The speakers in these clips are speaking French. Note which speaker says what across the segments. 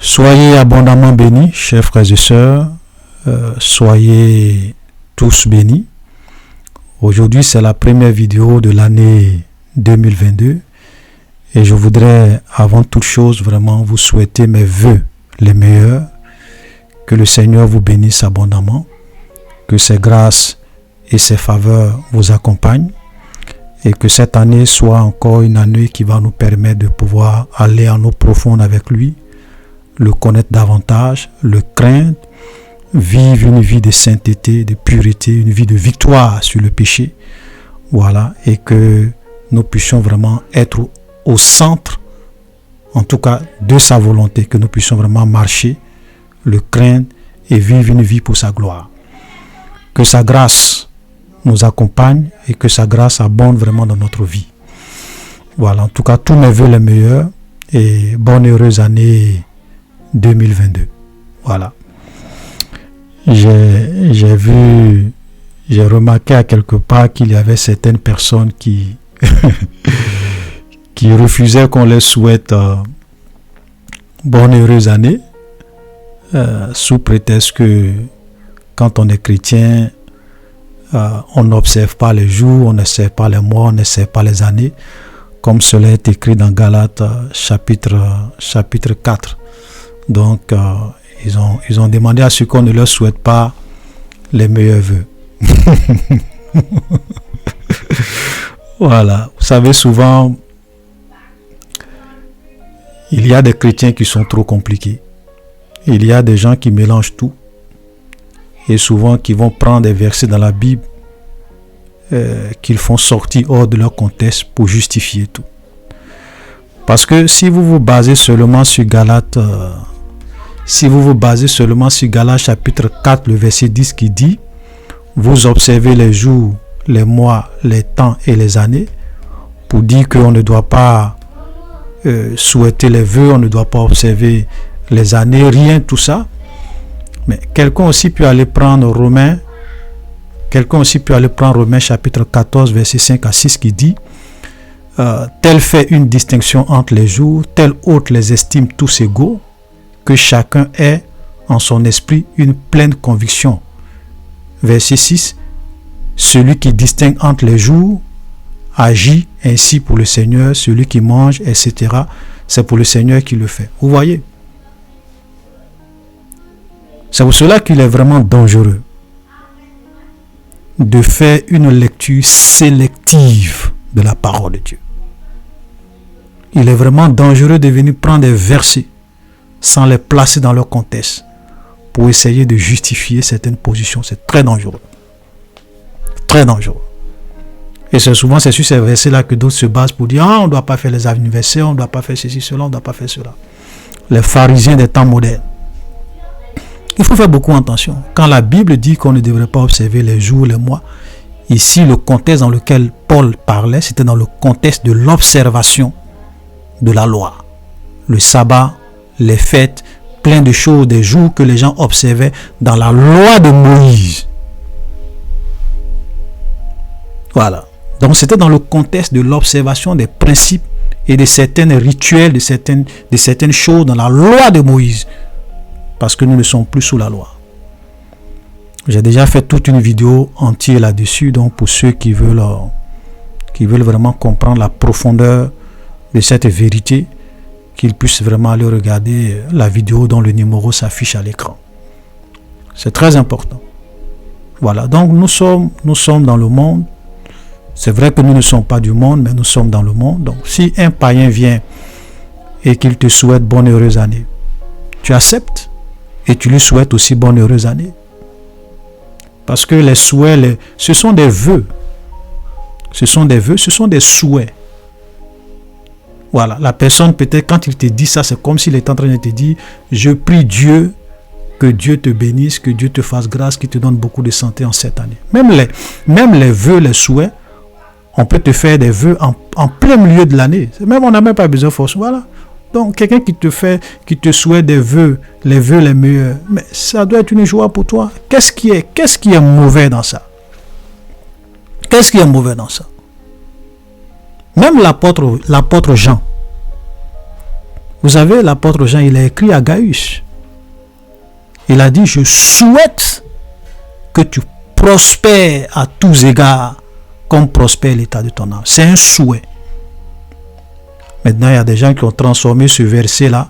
Speaker 1: Soyez abondamment bénis, chers frères et sœurs. Soyez tous bénis. Aujourd'hui, c'est la première vidéo de l'année 2022. Et je voudrais, avant toute chose, vraiment vous souhaiter mes vœux les meilleurs. Que le Seigneur vous bénisse abondamment. Que ses grâces et ses faveurs vous accompagnent. Et que cette année soit encore une année qui va nous permettre de pouvoir aller en eau profonde avec lui, le connaître davantage, le craindre, vivre une vie de sainteté, de pureté, une vie de victoire sur le péché. Voilà, et que nous puissions vraiment être au centre, en tout cas de sa volonté, que nous puissions vraiment marcher, le craindre et vivre une vie pour sa gloire. Que sa grâce nous accompagne et que sa grâce abonde vraiment dans notre vie. Voilà, en tout cas, tous mes vœux les meilleurs et bonne heureuse année 2022. Voilà. J'ai remarqué à quelque part qu'il y avait certaines personnes qui qui refusaient qu'on les souhaite bonne heureuse année sous prétexte que quand on est chrétien, on n'observe pas les jours, on n'observe pas les mois, on n'observe pas les années, comme cela est écrit dans Galates chapitre 4. Donc, ils ont demandé à ceux qu'on ne leur souhaite pas les meilleurs vœux. Voilà. Vous savez, souvent, il y a des chrétiens qui sont trop compliqués. Il y a des gens qui mélangent tout. Et souvent, qui vont prendre des versets dans la Bible qu'ils font sortir hors de leur contexte pour justifier tout. Parce que si vous vous basez seulement sur Galates, chapitre 4, le verset 10 qui dit « Vous observez les jours, les mois, les temps et les années » pour dire qu'on ne doit pas souhaiter les vœux, on ne doit pas observer les années, rien, tout ça. Mais quelqu'un aussi peut aller prendre Romains chapitre 14 verset 5 à 6 qui dit tel fait une distinction entre les jours, tel autre les estime tous égaux, que chacun ait en son esprit une pleine conviction. Verset 6, celui qui distingue entre les jours agit ainsi pour le Seigneur, celui qui mange, etc. C'est pour le Seigneur qui le fait. Vous voyez? C'est pour cela qu'il est vraiment dangereux de faire une lecture sélective de la parole de Dieu. Il est vraiment dangereux de venir prendre des versets sans les placer dans leur contexte pour essayer de justifier certaines positions. C'est très dangereux. Très dangereux. Et c'est souvent sur ces versets-là que d'autres se basent pour dire « Ah, on ne doit pas faire les anniversaires, on ne doit pas faire ceci, cela, on ne doit pas faire cela. » Les pharisiens des temps modernes. Il faut faire beaucoup attention. Quand la Bible dit qu'on ne devrait pas observer les jours, les mois, ici le contexte dans lequel Paul parlait, c'était dans le contexte de l'observation de la loi. Le sabbat, les fêtes, plein de choses, des jours que les gens observaient dans la loi de Moïse. Voilà. Donc c'était dans le contexte de l'observation des principes et de certains rituels, de certaines choses dans la loi de Moïse. Parce que nous ne sommes plus sous la loi. J'ai déjà fait toute une vidéo entière là-dessus, donc pour ceux qui veulent vraiment comprendre la profondeur de cette vérité, qu'ils puissent vraiment aller regarder la vidéo dont le numéro s'affiche à l'écran. C'est très important. Voilà, donc nous sommes dans le monde. C'est vrai que nous ne sommes pas du monde, mais nous sommes dans le monde. Donc si un païen vient et qu'il te souhaite bonne heureuse année, tu acceptes et tu lui souhaites aussi bonne heureuse année. Parce que les souhaits, ce sont des vœux. Ce sont des vœux, ce sont des souhaits. Voilà, la personne peut-être quand il te dit ça, c'est comme s'il est en train de te dire « Je prie Dieu, que Dieu te bénisse, que Dieu te fasse grâce, qu'il te donne beaucoup de santé en cette année. » Même les vœux, les souhaits, on peut te faire des vœux en plein milieu de l'année. Même on n'a même pas besoin de force. Voilà. Donc quelqu'un qui te souhaite des vœux, les vœux les meilleurs, mais ça doit être une joie pour toi. Qu'est-ce qui est mauvais dans ça? Qu'est-ce qui est mauvais dans ça? Même l'apôtre Jean, Vous savez, l'apôtre Jean, il a écrit à Gaius. Il a dit, je souhaite que tu prospères à tous égards, comme prospère l'état de ton âme. C'est un souhait. Maintenant, il y a des gens qui ont transformé ce verset-là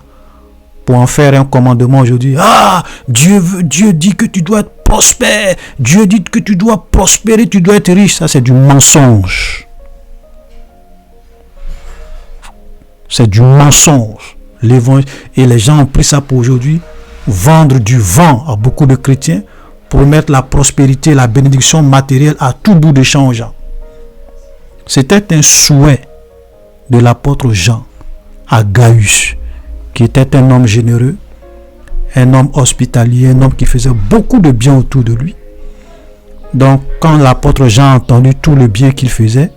Speaker 1: pour en faire un commandement aujourd'hui. Ah, Dieu dit que tu dois être prospère. Dieu dit que tu dois prospérer, tu dois être riche. Ça, c'est du mensonge. C'est du mensonge. Et les gens ont pris ça pour aujourd'hui, vendre du vent à beaucoup de chrétiens pour mettre la prospérité, la bénédiction matérielle à tout bout de champ aux gens. C'était un souhait de l'apôtre Jean à Gaius, qui était un homme généreux, un homme hospitalier, un homme qui faisait beaucoup de bien autour de lui. Donc, quand l'apôtre Jean a entendu tout le bien qu'il faisait,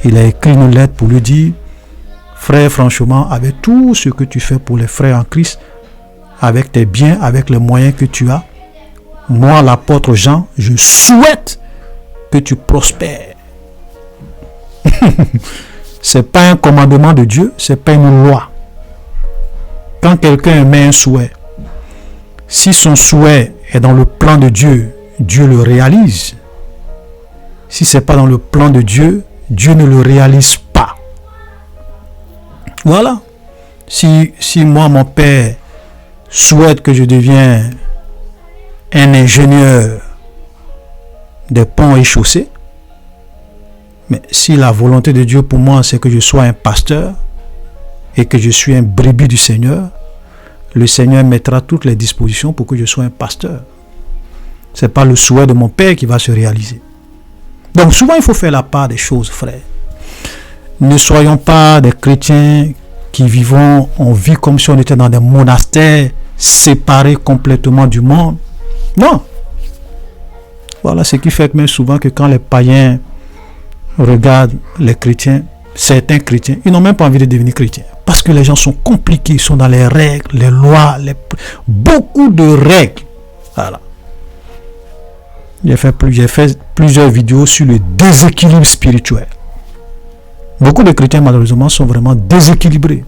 Speaker 1: il a écrit une lettre pour lui dire, frère, franchement, avec tout ce que tu fais pour les frères en Christ, avec tes biens, avec les moyens que tu as, moi, l'apôtre Jean, je souhaite que tu prospères. C'est pas un commandement de Dieu, c'est pas une loi. Quand quelqu'un émet un souhait, si son souhait est dans le plan de Dieu, Dieu le réalise. Si c'est pas dans le plan de Dieu, Dieu ne le réalise pas. Voilà. Si moi, mon père, souhaite que je devienne un ingénieur des ponts et chaussées, mais si la volonté de Dieu pour moi, c'est que je sois un pasteur et que je suis un brebis du Seigneur, le Seigneur mettra toutes les dispositions pour que je sois un pasteur. Ce n'est pas le souhait de mon père qui va se réaliser. Donc souvent, il faut faire la part des choses, frères. Ne soyons pas des chrétiens qui vivons, on vit comme si on était dans des monastères séparés complètement du monde. Non. Voilà ce qui fait que même souvent que quand les païens regardent les chrétiens, certains chrétiens, ils n'ont même pas envie de devenir chrétiens. Parce que les gens sont compliqués, ils sont dans les règles, les lois, beaucoup de règles. Voilà. J'ai fait plusieurs vidéos sur le déséquilibre spirituel. Beaucoup de chrétiens, malheureusement, sont vraiment déséquilibrés.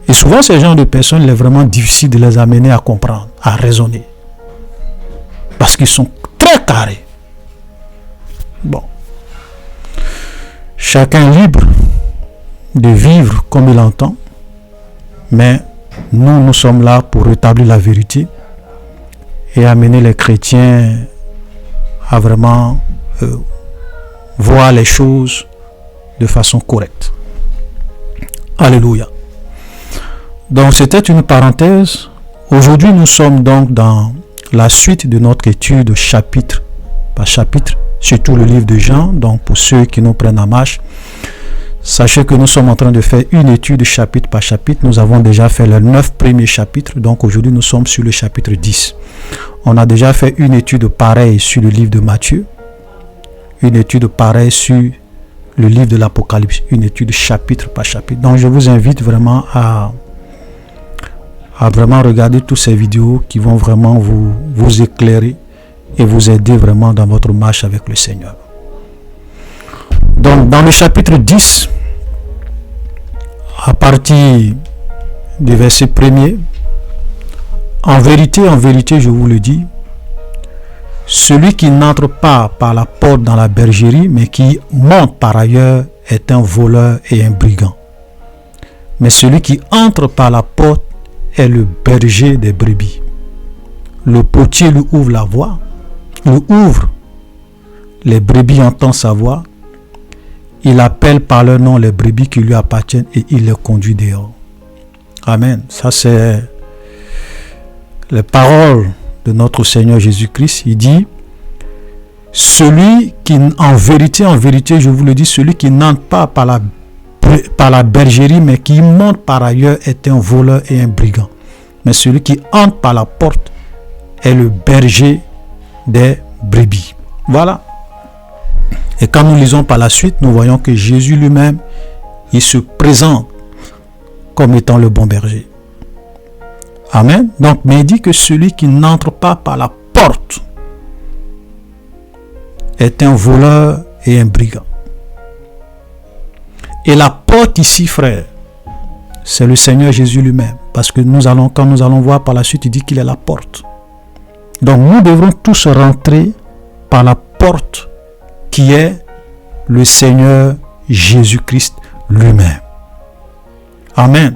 Speaker 1: Et souvent, ces genres de personnes, il est vraiment difficile de les amener à comprendre, à raisonner. Parce qu'ils sont très carrés. Bon. Chacun est libre de vivre comme il entend. Mais nous sommes là pour rétablir la vérité et amener les chrétiens à vraiment voir les choses de façon correcte. Alléluia. Donc c'était une parenthèse. Aujourd'hui nous sommes donc dans la suite de notre étude chapitre par chapitre, surtout le livre de Jean. Donc pour ceux qui nous prennent en marche, sachez que nous sommes en train de faire une étude chapitre par chapitre. Nous avons déjà fait les 9 premiers chapitres. Donc aujourd'hui nous sommes sur le chapitre 10. On a déjà fait une étude pareille sur le livre de Matthieu, une étude pareille sur le livre de l'Apocalypse, une étude chapitre par chapitre. Donc je vous invite vraiment à vraiment regarder toutes ces vidéos qui vont vraiment vous éclairer et vous aider vraiment dans votre marche avec le Seigneur. Donc dans le chapitre 10, à partir du verset 1er, en vérité, je vous le dis, celui qui n'entre pas par la porte dans la bergerie, mais qui monte par ailleurs, est un voleur et un brigand. Mais celui qui entre par la porte est le berger des brebis. Le potier lui ouvre la voie, les brebis entendent sa voix, il appelle par leur nom les brebis qui lui appartiennent et il les conduit dehors. Amen. Ça c'est les paroles de notre Seigneur Jésus-Christ. Il dit, celui qui, en vérité, je vous le dis, celui qui n'entre pas par la bergerie, mais qui monte par ailleurs, est un voleur et un brigand. Mais celui qui entre par la porte est le berger des brebis. Voilà. Et quand nous lisons par la suite, nous voyons que Jésus lui-même, il se présente comme étant le bon berger. Amen. Donc, mais il dit que celui qui n'entre pas par la porte est un voleur et un brigand. Et la porte ici, frère, c'est le Seigneur Jésus lui-même. Parce que quand nous allons voir par la suite, il dit qu'il est la porte. Donc nous devrons tous rentrer par la porte qui est le Seigneur Jésus-Christ lui-même. Amen.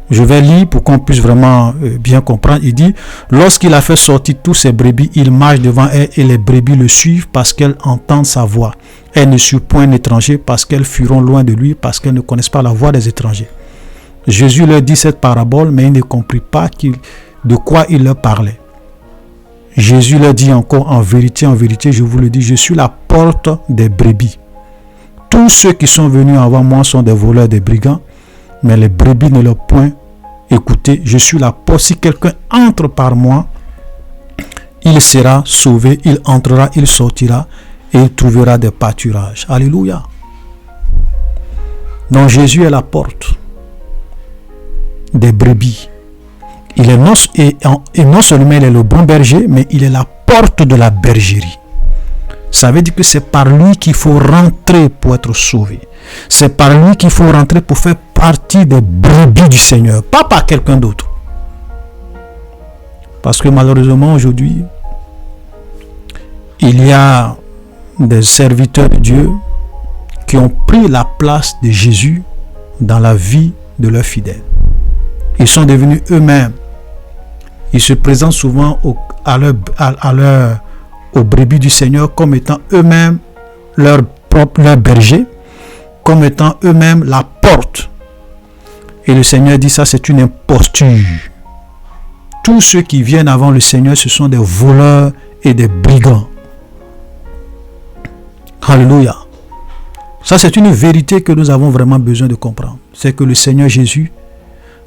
Speaker 1: Je vais lire pour qu'on puisse vraiment bien comprendre. Il dit, lorsqu'il a fait sortir tous ses brebis, il marche devant elles et les brebis le suivent parce qu'elles entendent sa voix. Elles ne suivent point un étranger parce qu'elles fuiront loin de lui, parce qu'elles ne connaissent pas la voix des étrangers. Jésus leur dit cette parabole, mais ils ne comprirent pas de quoi il leur parlait. Jésus leur dit encore, en vérité, je vous le dis, je suis la porte des brebis. Tous ceux qui sont venus avant moi sont des voleurs, des brigands, mais les brebis ne leur point écouté. Je suis la porte. Si quelqu'un entre par moi, il sera sauvé, il entrera, il sortira et il trouvera des pâturages. Alléluia. Donc Jésus est la porte des brebis. Il est non seulement il est le bon berger, mais il est la porte de la bergerie. Ça veut dire que c'est par lui qu'il faut rentrer pour être sauvé. C'est par lui qu'il faut rentrer pour faire partie des brebis du Seigneur, pas par quelqu'un d'autre. Parce que malheureusement aujourd'hui, il y a des serviteurs de Dieu qui ont pris la place de Jésus dans la vie de leurs fidèles. Ils sont devenus eux-mêmes. Ils se présentent souvent aux brebis du Seigneur comme étant eux-mêmes leur berger, comme étant eux-mêmes la porte. Et le Seigneur dit ça, c'est une imposture. Tous ceux qui viennent avant le Seigneur, ce sont des voleurs et des brigands. Alléluia. Ça, c'est une vérité que nous avons vraiment besoin de comprendre. C'est que le Seigneur Jésus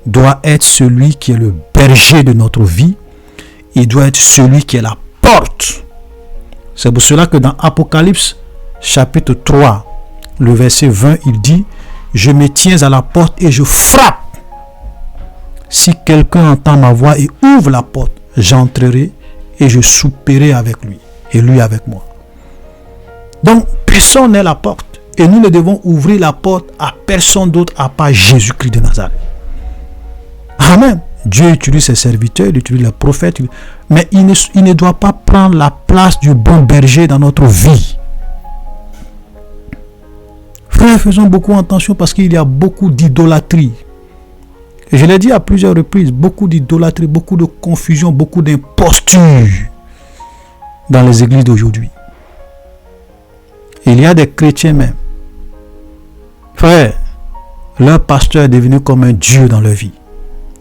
Speaker 1: doit être celui qui est le berger de notre vie. Il doit être celui qui est la porte. C'est pour cela que dans Apocalypse chapitre 3, le verset 20, il dit, je me tiens à la porte et je frappe. Si quelqu'un entend ma voix et ouvre la porte, j'entrerai et je souperai avec lui et lui avec moi. Donc, personne n'est la porte. Et nous ne devons ouvrir la porte à personne d'autre à part Jésus-Christ de Nazareth. Amen. Dieu utilise ses serviteurs, il utilise les prophètes, mais il ne doit pas prendre la place du bon berger dans notre vie. Frères, faisons beaucoup attention parce qu'il y a beaucoup d'idolâtrie. Et je l'ai dit à plusieurs reprises, beaucoup d'idolâtrie, beaucoup de confusion, beaucoup d'imposture dans les églises d'aujourd'hui. Il y a des chrétiens même. Frère, leur pasteur est devenu comme un Dieu dans leur vie.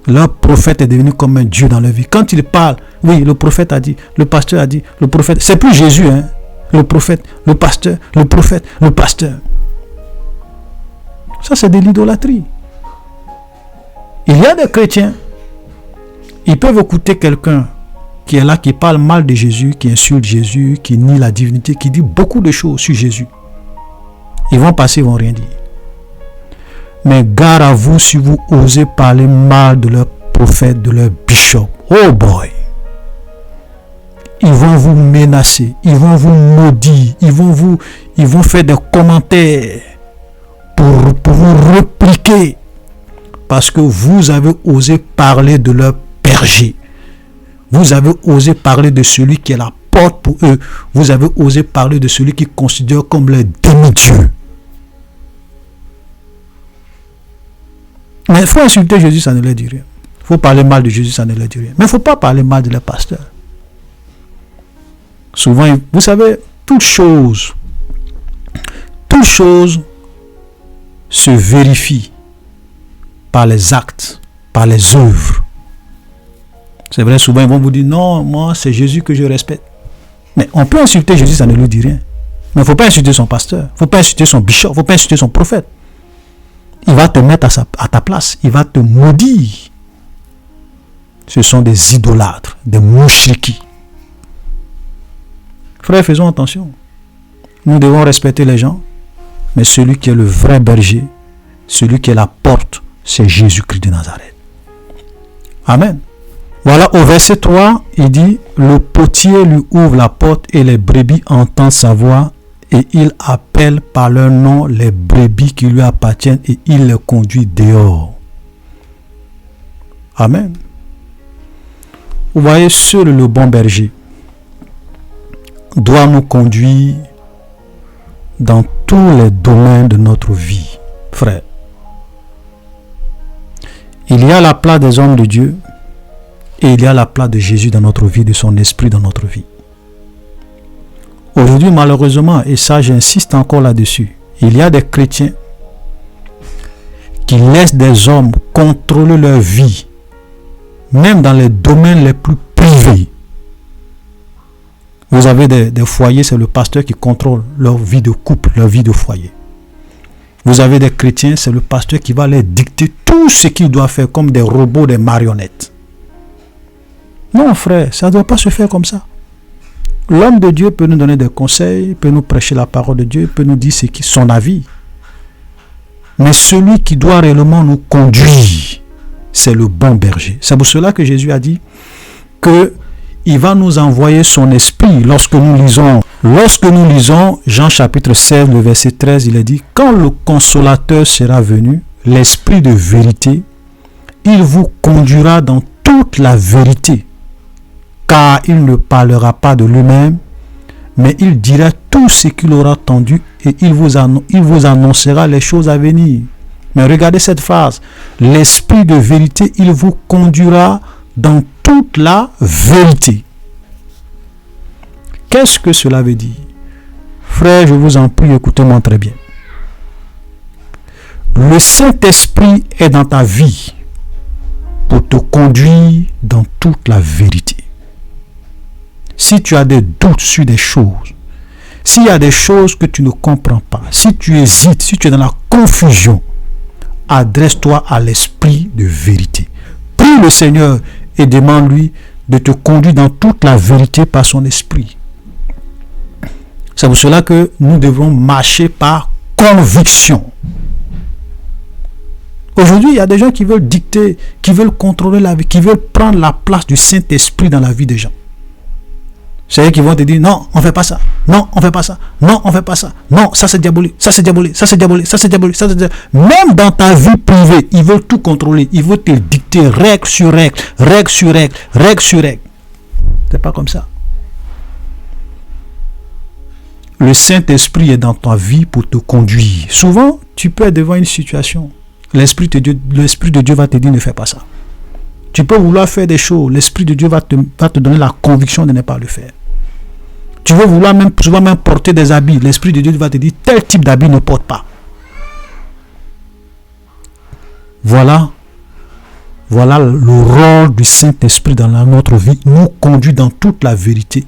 Speaker 1: Leur prophète est devenu comme un Dieu dans leur vie. Quand il parle, oui, le prophète a dit, le pasteur a dit, le prophète, c'est plus Jésus, hein. Le prophète, le pasteur, le prophète, le pasteur. Ça, c'est de l'idolâtrie. Il y a des chrétiens, ils peuvent écouter quelqu'un qui est là, qui parle mal de Jésus, qui insulte Jésus, qui nie la divinité, qui dit beaucoup de choses sur Jésus. Ils vont passer, ils ne vont rien dire. Mais gare à vous si vous osez parler mal de leur prophète, de leur bishop. Oh boy! Ils vont vous menacer, ils vont vous maudire, ils vont faire des commentaires pour vous répliquer. Parce que vous avez osé parler de leur berger. Vous avez osé parler de celui qui est la porte pour eux. Vous avez osé parler de celui qu'ils considèrent comme le demi-dieu. Mais il faut insulter Jésus, ça ne leur dit rien. Il faut parler mal de Jésus, ça ne leur dit rien. Mais il ne faut pas parler mal de leur pasteur. Souvent, vous savez, toute chose se vérifie par les actes, par les œuvres. C'est vrai, souvent ils vont vous dire, non, moi c'est Jésus que je respecte. Mais on peut insulter Jésus, ça ne lui dit rien. Mais il ne faut pas insulter son pasteur, il ne faut pas insulter son bishop, il ne faut pas insulter son prophète. Il va te mettre à ta place, il va te maudire. Ce sont des idolâtres, des mouchriki. Frères, faisons attention. Nous devons respecter les gens, mais celui qui est le vrai berger, celui qui est la porte, c'est Jésus-Christ de Nazareth. Amen. Voilà, au verset 3, il dit, le potier lui ouvre la porte et les brebis entendent sa voix Et il appelle par leur nom les brebis qui lui appartiennent et il les conduit dehors. Amen. Vous voyez, seul le bon berger doit nous conduire dans tous les domaines de notre vie, frère. Il y a la place des hommes de Dieu et il y a la place de Jésus dans notre vie, de son esprit dans notre vie. Aujourd'hui, malheureusement, et ça j'insiste encore là-dessus, il y a des chrétiens qui laissent des hommes contrôler leur vie, même dans les domaines les plus privés. Vous avez des foyers, c'est le pasteur qui contrôle leur vie de couple, leur vie de foyer. Vous avez des chrétiens, c'est le pasteur qui va leur dicter tout ce qu'ils doivent faire comme des robots, des marionnettes. Non, frère, ça ne doit pas se faire comme ça. L'homme de Dieu peut nous donner des conseils, peut nous prêcher la parole de Dieu, peut nous dire son avis. Mais celui qui doit réellement nous conduire, c'est le bon berger. C'est pour cela que Jésus a dit que il va nous envoyer son esprit. Lorsque nous lisons Jean chapitre 16, le verset 13, il est dit, quand le consolateur sera venu, l'esprit de vérité, il vous conduira dans toute la vérité. Car il ne parlera pas de lui-même, mais il dira tout ce qu'il aura entendu et il vous annoncera les choses à venir. Mais regardez cette phrase. L'esprit de vérité, il vous conduira dans toute la vérité. Qu'est-ce que cela veut dire? Frère, je vous en prie, écoutez-moi très bien. Le Saint-Esprit est dans ta vie pour te conduire dans toute la vérité. Si tu as des doutes sur des choses, s'il y a des choses que tu ne comprends pas, si tu hésites, si tu es dans la confusion, adresse-toi à l'esprit de vérité. Prie le Seigneur et demande-lui de te conduire dans toute la vérité par son esprit. C'est pour cela que nous devons marcher par conviction. Aujourd'hui, il y a des gens qui veulent dicter, qui veulent contrôler la vie, qui veulent prendre la place du Saint-Esprit dans la vie des gens. C'est eux qui vont te dire, non, on ne fait pas ça. Non, on ne fait pas ça. Non, on ne fait pas ça. Non, ça c'est diabolique. Ça c'est diabolique. Ça c'est diabolique. Ça c'est diabolique. Ça c'est diabolique. Même dans ta vie privée, ils veulent tout contrôler. Ils veulent te dicter règle sur règle, règle sur règle, règle sur règle. C'est pas comme ça. Le Saint-Esprit est dans ta vie pour te conduire. Souvent, tu peux être devant une situation. L'Esprit de Dieu va te dire, ne fais pas ça. Tu peux vouloir faire des choses. L'Esprit de Dieu va te donner la conviction de ne pas le faire. Tu veux vouloir même porter des habits. L'Esprit de Dieu va te dire, tel type d'habit ne porte pas. Voilà le rôle du Saint-Esprit dans notre vie. Nous conduit dans toute la vérité,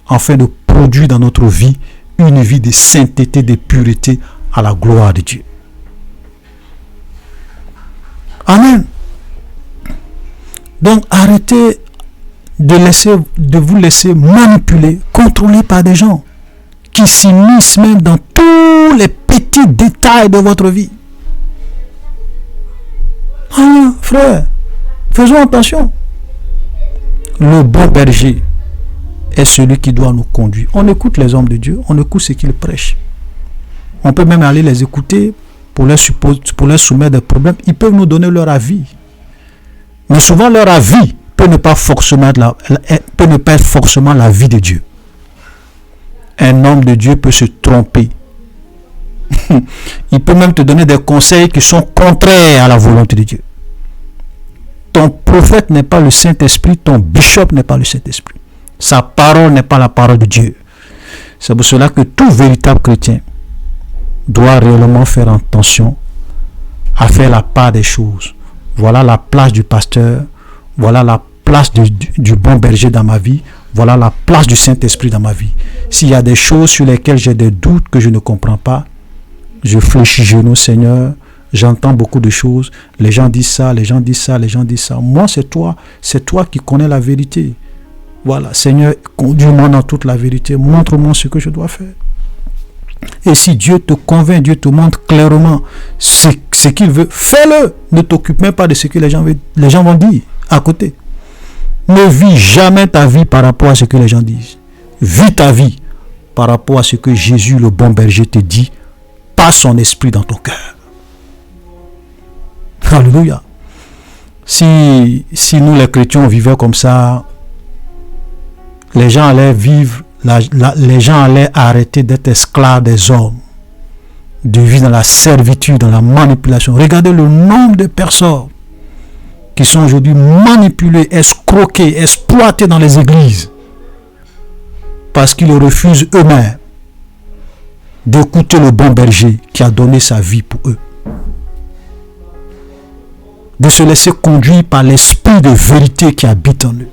Speaker 1: afin de produire dans notre vie une vie de sainteté, de pureté à la gloire de Dieu. Amen. Donc arrêtez de vous laisser manipuler, contrôler par des gens qui s'immiscent même dans tous les petits détails de votre vie. Ah, frère, faisons attention. Le bon berger est celui qui doit nous conduire. On écoute les hommes de Dieu, on écoute ce qu'ils prêchent. On peut même aller les écouter pour leur soumettre des problèmes. Ils peuvent nous donner leur avis. Mais souvent leur avis peut ne pas être forcément la vie de Dieu. Un homme de Dieu peut se tromper. Il peut même te donner des conseils qui sont contraires à la volonté de Dieu. Ton prophète n'est pas le Saint-Esprit, ton bishop n'est pas le Saint-Esprit. Sa parole n'est pas la parole de Dieu. C'est pour cela que tout véritable chrétien doit réellement faire attention à faire la part des choses. Voilà la place du pasteur, voilà la place du bon berger dans ma vie, voilà la place du Saint-Esprit dans ma vie. S'il y a des choses sur lesquelles j'ai des doutes que je ne comprends pas, je fléchis genoux, Seigneur, j'entends beaucoup de choses, les gens disent ça, les gens disent ça, les gens disent ça. Moi, c'est toi qui connais la vérité. Voilà, Seigneur, conduis-moi dans toute la vérité, montre-moi ce que je dois faire. Et si Dieu te convainc, Dieu te montre clairement ce qu'il veut, fais-le. Ne t'occupe même pas de ce que les gens vont dire à côté. Ne vis jamais ta vie par rapport à ce que les gens disent. Vis ta vie par rapport à ce que Jésus, le bon berger, te dit par son esprit dans ton cœur. Alléluia. Si nous les chrétiens vivions comme ça, les gens allaient vivre, les gens allaient arrêter d'être esclaves des hommes, de vivre dans la servitude, dans la manipulation. Regardez le nombre de personnes qui sont aujourd'hui manipulées, escroquées, exploitées dans les églises, parce qu'ils refusent eux-mêmes d'écouter le bon berger qui a donné sa vie pour eux, de se laisser conduire par l'esprit de vérité qui habite en eux.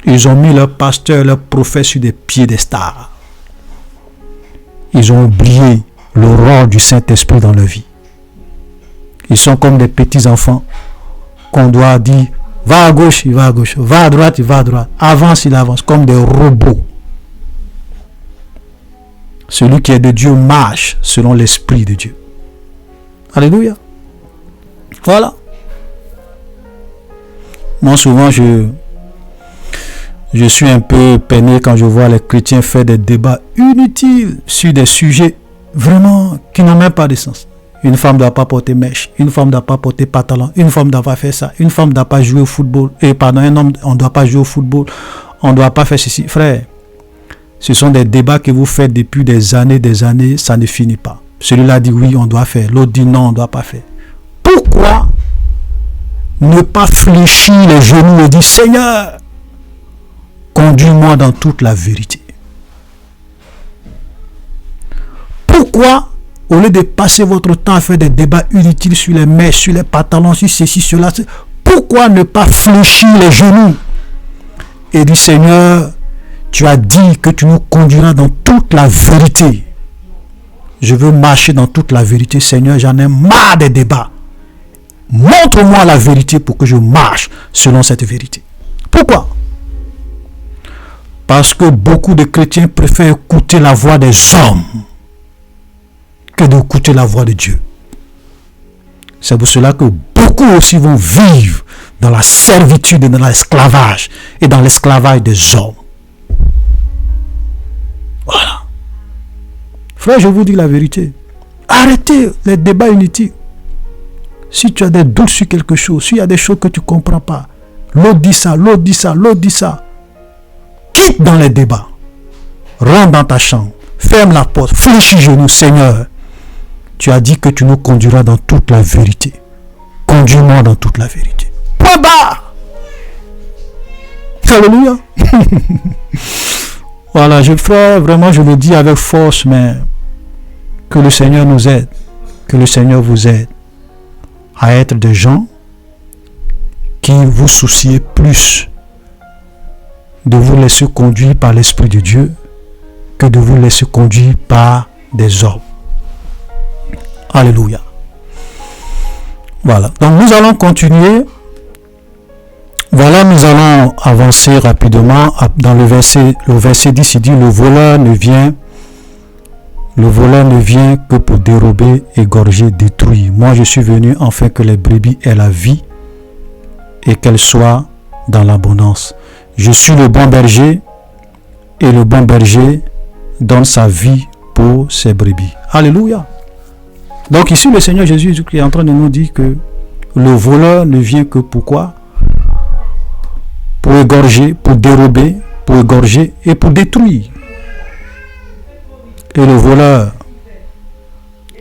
Speaker 1: Ils ont mis leurs pasteurs, leurs prophètes sur des piédestals. Ils ont oublié le rôle du Saint-Esprit dans leur vie. Ils sont comme des petits enfants qu'on doit dire, va à gauche, il va à gauche, va à droite, il va à droite, avance, il avance, comme des robots. Celui qui est de Dieu marche selon l'Esprit de Dieu. Alléluia. Voilà. Moi, souvent, je suis un peu peiné quand je vois les chrétiens faire des débats inutiles sur des sujets vraiment qui n'ont même pas de sens. Une femme ne doit pas porter mèche, une femme ne doit pas porter pantalon, une femme ne doit pas faire ça, une femme ne doit pas jouer au football, un homme, on ne doit pas jouer au football, on ne doit pas faire ceci. Frère, ce sont des débats que vous faites depuis des années, ça ne finit pas. Celui-là dit oui, on doit faire, l'autre dit non, on ne doit pas faire. Pourquoi ne pas fléchir les genoux et dire, Seigneur, conduis-moi dans toute la vérité? Pourquoi, au lieu de passer votre temps à faire des débats inutiles sur les mèches, sur les pantalons, sur ceci, cela, pourquoi ne pas fléchir les genoux et dire, Seigneur, tu as dit que tu nous conduiras dans toute la vérité. Je veux marcher dans toute la vérité, Seigneur, j'en ai marre des débats. Montre-moi la vérité pour que je marche selon cette vérité. Pourquoi? Parce que beaucoup de chrétiens préfèrent écouter la voix des hommes que d'écouter la voix de Dieu. C'est pour cela que beaucoup aussi vont vivre dans la servitude et dans l'esclavage et dans l'esclavage des hommes. Voilà. Frère, je vous dis la vérité. Arrêtez les débats inutiles. Si tu as des doutes sur quelque chose, s'il y a des choses que tu ne comprends pas, l'autre dit ça, l'autre dit ça, l'autre dit ça. Quitte dans les débats. Rentre dans ta chambre. Ferme la porte. Fléchis genoux, Seigneur. Tu as dit que tu nous conduiras dans toute la vérité. Conduis-moi dans toute la vérité. Point barre. Alléluia. Voilà, frère, vraiment, je le dis avec force, mais que le Seigneur nous aide. Que le Seigneur vous aide à être des gens qui vous souciez plus de vous laisser conduire par l'Esprit de Dieu que de vous laisser conduire par des hommes. Alléluia. Voilà. Donc nous allons continuer. Voilà, nous allons avancer rapidement dans le verset 10, il dit, le voleur ne vient que pour dérober, égorger, détruire. Moi, je suis venu afin que les brebis aient la vie et qu'elles soient dans l'abondance. Je suis le bon berger et le bon berger donne sa vie pour ses brebis. Alléluia. Donc ici, le Seigneur Jésus est en train de nous dire que le voleur ne vient que pourquoi? Pour égorger, pour dérober, pour égorger et pour détruire. Et le voleur,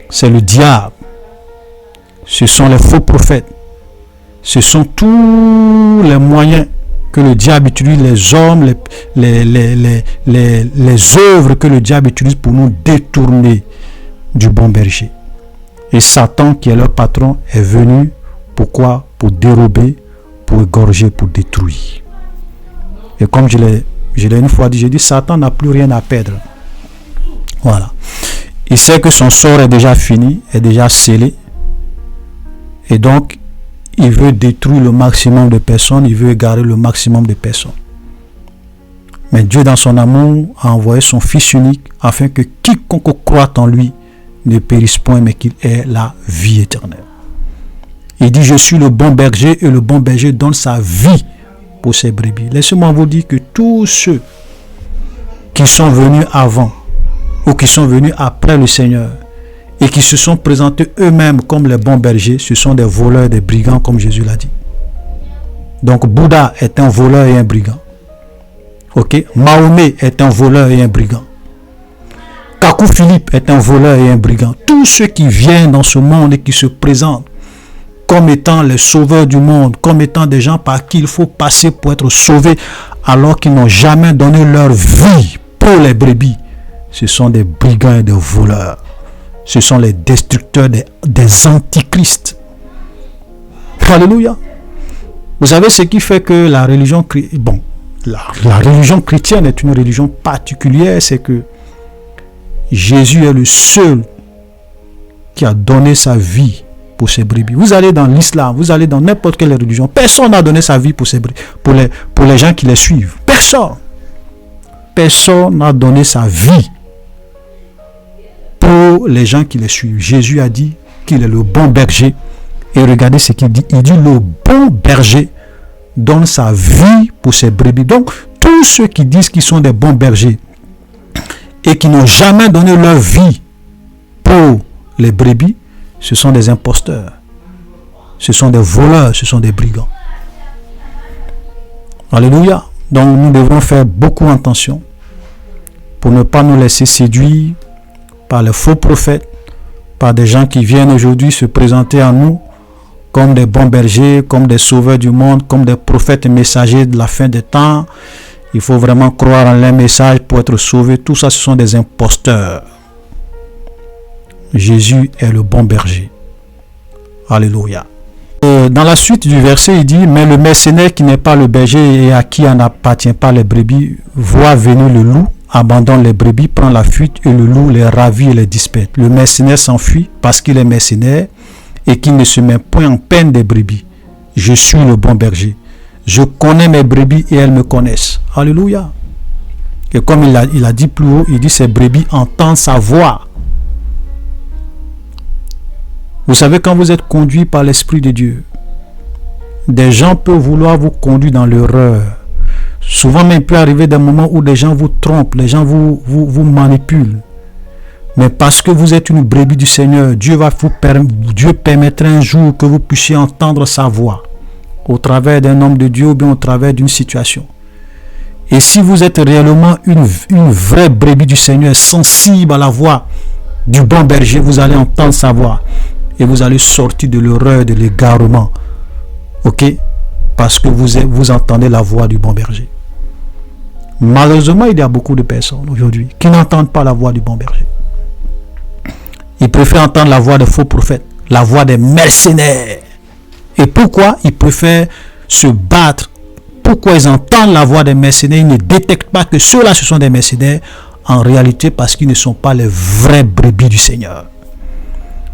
Speaker 1: c'est le diable. Ce sont les faux prophètes. Ce sont tous les moyens que le diable utilise, les hommes, les œuvres que le diable utilise pour nous détourner du bon berger. Et Satan, qui est leur patron, est venu, pourquoi? Pour dérober, pour égorger, pour détruire. Et comme je l'ai une fois dit, j'ai dit, Satan n'a plus rien à perdre. Voilà. Il sait que son sort est déjà fini, est déjà scellé. Et donc, il veut détruire le maximum de personnes, il veut égarer le maximum de personnes. Mais Dieu, dans son amour, a envoyé son Fils unique afin que quiconque croit en lui ne périsse point, mais qu'il ait la vie éternelle. Il dit, je suis le bon berger et le bon berger donne sa vie pour ses brebis. Laissez-moi vous dire que tous ceux qui sont venus avant ou qui sont venus après le Seigneur et qui se sont présentés eux-mêmes comme les bons bergers, ce sont des voleurs, des brigands, comme Jésus l'a dit. Donc Bouddha est un voleur et un brigand. Ok, Mahomet est un voleur et un brigand. Kakou Philippe est un voleur et un brigand. Tous ceux qui viennent dans ce monde et qui se présentent comme étant les sauveurs du monde, comme étant des gens par qui il faut passer pour être sauvés, alors qu'ils n'ont jamais donné leur vie pour les brebis, ce sont des brigands et des voleurs. Ce sont les destructeurs des antichrists. Alléluia. Vous savez ce qui fait que la religion, la religion chrétienne est une religion particulière, c'est que Jésus est le seul qui a donné sa vie pour ses brebis. Vous allez dans l'islam, vous allez dans n'importe quelle religion, personne n'a donné sa vie pour ses brebis, pour les gens qui les suivent. Personne. Personne n'a donné sa vie pour les gens qui les suivent. Jésus a dit qu'il est le bon berger. Et regardez ce qu'il dit. Il dit le bon berger donne sa vie pour ses brebis. Donc, tous ceux qui disent qu'ils sont des bons bergers et qui n'ont jamais donné leur vie pour les brebis, ce sont des imposteurs. Ce sont des voleurs, ce sont des brigands. Alléluia. Donc, nous devons faire beaucoup attention pour ne pas nous laisser séduire par les faux prophètes, par des gens qui viennent aujourd'hui se présenter à nous comme des bons bergers, comme des sauveurs du monde, comme des prophètes et messagers de la fin des temps. Il faut vraiment croire en leur message pour être sauvé. Tout ça, ce sont des imposteurs. Jésus est le bon berger. Alléluia. Dans la suite du verset, il dit, mais le mercenaire qui n'est pas le berger et à qui en appartient pas les brebis, voit venir le loup, abandonne les brebis, prend la fuite et le loup les ravit et les disperse. Le mercenaire s'enfuit parce qu'il est mercenaire et qu'il ne se met point en peine des brebis. Je suis le bon berger. Je connais mes brebis et elles me connaissent. Alléluia. Et comme il a dit plus haut, il dit ces brebis entendent sa voix. Vous savez, quand vous êtes conduit par l'Esprit de Dieu, des gens peuvent vouloir vous conduire dans l'erreur. Souvent même, il peut arriver des moments où des gens vous trompent, les gens vous manipulent. Mais parce que vous êtes une brebis du Seigneur, Dieu permettra un jour que vous puissiez entendre sa voix au travers d'un homme de Dieu ou bien au travers d'une situation. Et si vous êtes réellement une vraie brebis du Seigneur, sensible à la voix du bon berger, vous allez entendre sa voix et vous allez sortir de l'erreur, de l'égarement. Ok? Parce que vous entendez la voix du bon berger. Malheureusement, il y a beaucoup de personnes aujourd'hui qui n'entendent pas la voix du bon berger. Ils préfèrent entendre la voix des faux prophètes, la voix des mercenaires. Et pourquoi ils préfèrent se battre? Pourquoi ils entendent la voix des mercenaires? Ils ne détectent pas que ceux-là, ce sont des mercenaires. En réalité, parce qu'ils ne sont pas les vrais brebis du Seigneur.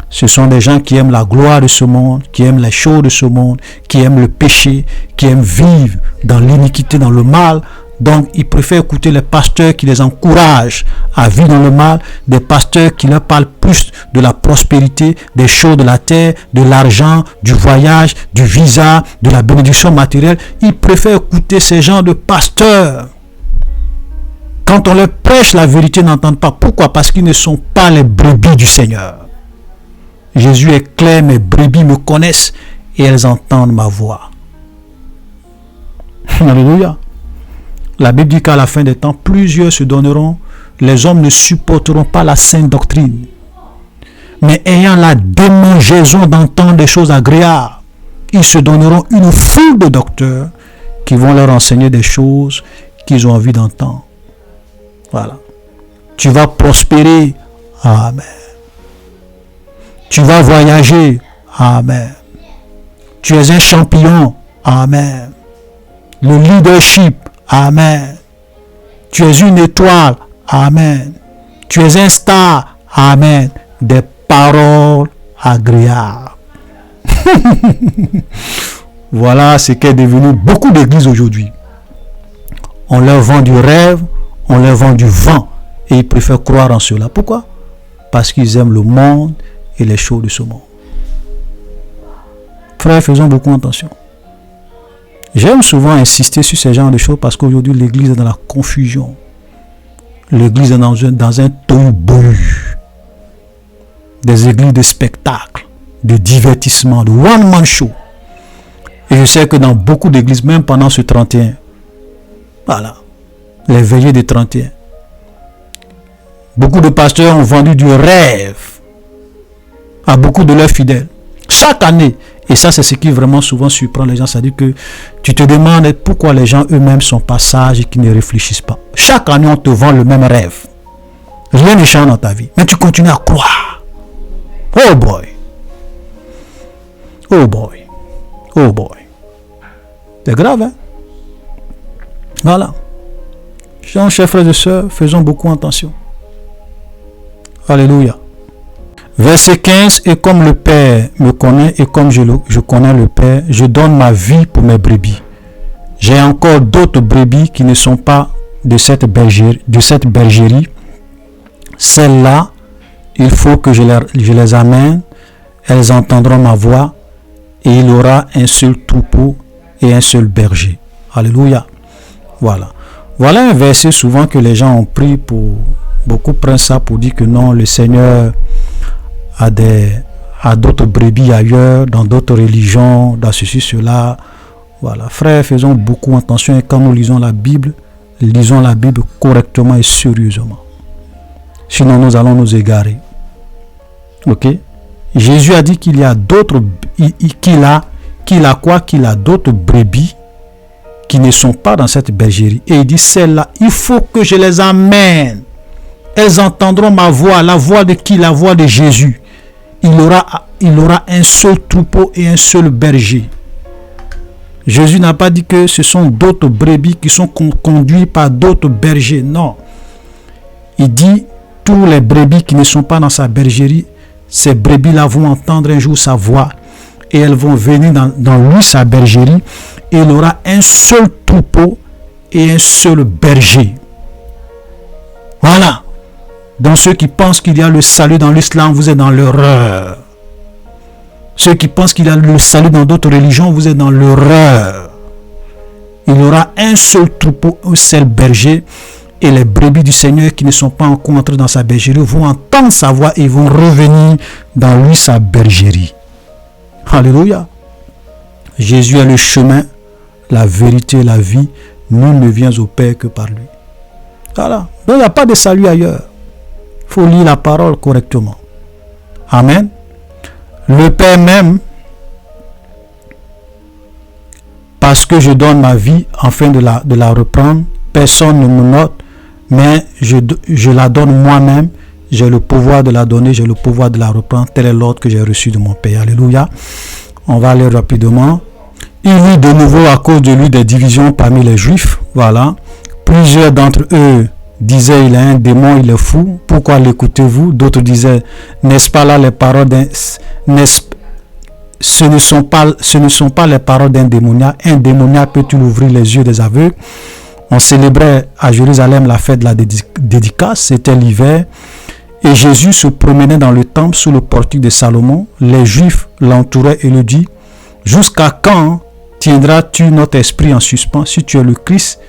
Speaker 1: Ce sont des gens qui aiment la gloire de ce monde, qui aiment les choses de ce monde, qui aiment le péché, qui aiment vivre dans l'iniquité, dans le mal. Donc, ils préfèrent écouter les pasteurs qui les encouragent à vivre dans le mal, des pasteurs qui leur parlent plus de la prospérité, des choses de la terre, de l'argent, du voyage, du visa, de la bénédiction matérielle. Ils préfèrent écouter ces gens de pasteurs. Quand on leur prêche la vérité, ils n'entendent pas. Pourquoi? Parce qu'ils ne sont pas les brebis du Seigneur. Jésus est clair, mes brebis me connaissent et elles entendent ma voix. Alléluia. La Bible dit qu'à la fin des temps, plusieurs se donneront, les hommes ne supporteront pas la sainte doctrine. Mais ayant la démangeaison d'entendre des choses agréables, ils se donneront une foule de docteurs qui vont leur enseigner des choses qu'ils ont envie d'entendre. Voilà. Tu vas prospérer. Amen. Tu vas voyager. Amen. Tu es un champion. Amen. Le leadership. Amen. Tu es une étoile. Amen. Tu es un star. Amen. Des paroles agréables. Voilà ce qu'est devenu beaucoup d'églises aujourd'hui. On leur vend du rêve, on leur vend du vent et ils préfèrent croire en cela. Pourquoi? Parce qu'ils aiment le monde et les choses de ce monde. Frères, faisons beaucoup attention. J'aime souvent insister sur ce genre de choses parce qu'aujourd'hui l'église est dans la confusion. l'église est dans un tohu-bohu. Des églises de spectacle, de divertissement, de one-man show. Et je sais que dans beaucoup d'églises, même pendant ce 31, voilà, les veillées de 31, beaucoup de pasteurs ont vendu du rêve à beaucoup de leurs fidèles. Chaque année, et ça c'est ce qui vraiment souvent surprend les gens, c'est-à-dire que tu te demandes pourquoi les gens eux-mêmes sont pas sages et qui ne réfléchissent pas. Chaque année, on te vend le même rêve. Rien ne change dans ta vie, mais tu continues à croire. Oh boy. Oh boy. Oh boy. C'est grave, hein? Voilà. Chers frères et sœurs, faisons beaucoup attention. Alléluia. Verset 15, et comme le Père me connaît et comme je connais le Père, je donne ma vie pour mes brebis. J'ai encore d'autres brebis qui ne sont pas de cette bergerie. Celles-là, il faut que je les amène, elles entendront ma voix et il y aura un seul troupeau et un seul berger. Alléluia. Voilà. Voilà un verset souvent que les gens ont pris pour... Beaucoup prennent ça pour dire que non, le Seigneur a d'autres brebis ailleurs, dans d'autres religions, dans ceci, cela. Voilà. Frères, faisons beaucoup attention et quand nous lisons la Bible correctement et sérieusement. Sinon, nous allons nous égarer. Ok? Jésus a dit qu'il y a d'autres... Qu'il a d'autres brebis qui ne sont pas dans cette bergerie. Et il dit, celles-là, il faut que je les amène. Elles entendront ma voix. La voix de qui? La voix de Jésus. Il aura un seul troupeau et un seul berger. Jésus n'a pas dit que ce sont d'autres brebis qui sont conduits par d'autres bergers. Non. Il dit, tous les brebis qui ne sont pas dans sa bergerie, ces brebis-là vont entendre un jour sa voix. Et elles vont venir dans lui, sa bergerie. Et il aura un seul troupeau et un seul berger. Voilà. Donc ceux qui pensent qu'il y a le salut dans l'islam, vous êtes dans l'erreur. Ceux qui pensent qu'il y a le salut dans d'autres religions, vous êtes dans l'erreur. Il aura un seul troupeau, un seul berger. Et les brebis du Seigneur qui ne sont pas encore entrés dans sa bergerie vont entendre sa voix et vont revenir dans lui, sa bergerie. Alléluia. Jésus est le chemin, la vérité, la vie. Nul ne vient au Père que par lui. Voilà. Donc il n'y a pas de salut ailleurs. Il faut lire la parole correctement. Amen. Le Père m'aime parce que je donne ma vie afin de la reprendre. Personne ne me note, mais je la donne moi-même. J'ai le pouvoir de la donner, j'ai le pouvoir de la reprendre. Tel est l'ordre que j'ai reçu de mon Père. Alléluia. On va aller rapidement. Il y eut de nouveau à cause de lui des divisions parmi les Juifs. Voilà. Plusieurs d'entre eux disaient, il a un démon, il est fou. Pourquoi l'écoutez-vous? D'autres disaient, n'est-ce pas là les paroles d'un... Ce ne sont pas les paroles d'un démoniaque. Un démoniaque peut-il ouvrir les yeux des aveugles? On célébrait à Jérusalem la fête de la dédicace. C'était l'hiver. Et Jésus se promenait dans le temple sous le portique de Salomon. Les Juifs l'entouraient et lui dit, jusqu'à quand tiendras-tu notre esprit en suspens? Si tu es le Christ,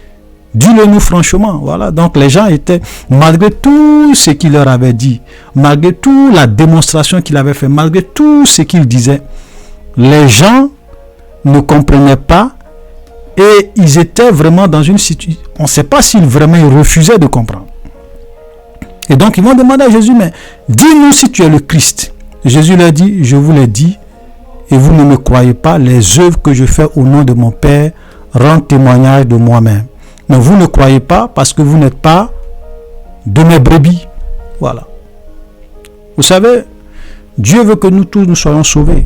Speaker 1: dis-le nous franchement. Voilà. Donc les gens étaient, malgré tout ce qu'il leur avait dit, malgré toute la démonstration qu'il avait fait, malgré tout ce qu'il disait, les gens ne comprenaient pas et ils étaient vraiment dans une situation, on ne sait pas s'ils vraiment ils refusaient de comprendre. Et donc ils vont demander à Jésus, mais dis-nous si tu es le Christ. Jésus leur dit, je vous l'ai dit, et vous ne me croyez pas, les œuvres que je fais au nom de mon Père rendent témoignage de moi-même. Mais vous ne croyez pas parce que vous n'êtes pas de mes brebis. Voilà. Vous savez, Dieu veut que nous tous nous soyons sauvés.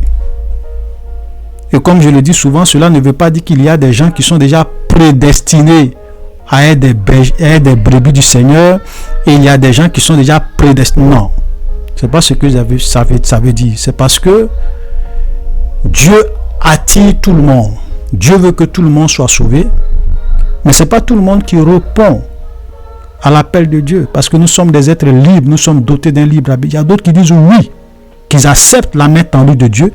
Speaker 1: Et comme je le dis souvent, cela ne veut pas dire qu'il y a des gens qui sont déjà prédestinés à être des brebis du Seigneur et il y a des gens qui sont déjà prédestinés. Non, c'est pas ce que ça veut dire. C'est parce que Dieu attire tout le monde. Dieu veut que tout le monde soit sauvé, mais c'est pas tout le monde qui répond à l'appel de Dieu, parce que nous sommes des êtres libres, nous sommes dotés d'un libre arbitre. Il y a d'autres qui disent oui, qu'ils acceptent la main tendue de Dieu